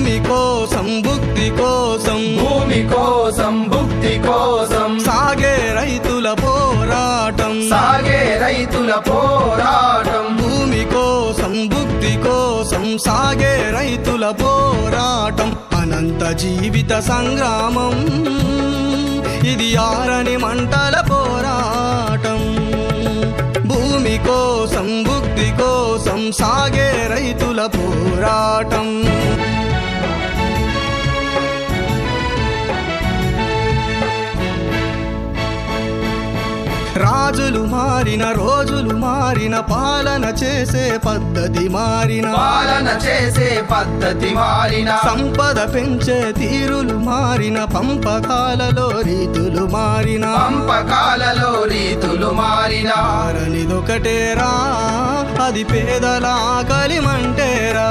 భూమి కోసం భుక్తి కోసం భూమి కోసం భుక్తి కోసం సాగే రైతుల పోరాటం సాగే రైతుల పోరాటం భూమి కోసం భుక్తి కోసం సాగే రైతుల పోరాటం అనంత జీవిత సంగ్రామం ఇది ఆరని మంటల పోరాటం భూమి కోసం భుక్తి కోసం సాగే రైతుల పోరాటం రాజులు మారిన రోజులు మారిన పాలన చేసే పద్ధతి మారిన పాలన చేసే పద్ధతి మారిన సంపద పెంచే తీరులు మారిన పంపకాలలో రీతులు మారిన పంపకాలలో రీతులు మారిన మారనిదొకటేరా అది పేదల ఆకలి మంటేరా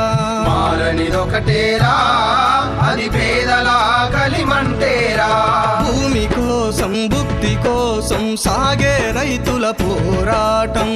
మారనిదొకటేరా అది పేదల కలిమంటేరా భూమి కోసం భుక్తి కోసం సాగే రైతుల పోరాటం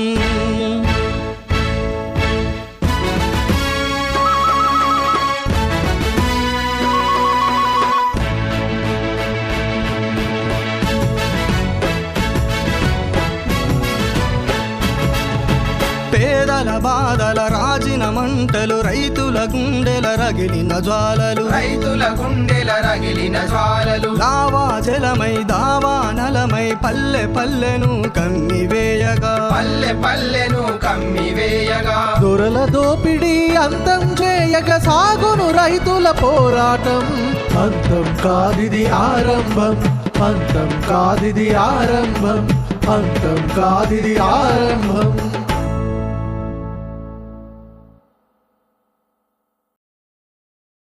పేదల బాధల రాజిన మంటలు రైతుల గుండెల రగిలిన జ్వాలలు రైతుల గుండెల రగిలిన జ్వాలలు లావాజలమై దావానలమై పల్లె పల్లెను కమ్మివేయగా పల్లె పల్లెను కమ్మివేయగా దొరల దోపిడీ అంతం చేయక సాగును రైతుల పోరాటం అంతం కాదిది ఆరంభం అంతం కాదిది ఆరంభం అంతం కాదిది ఆరంభం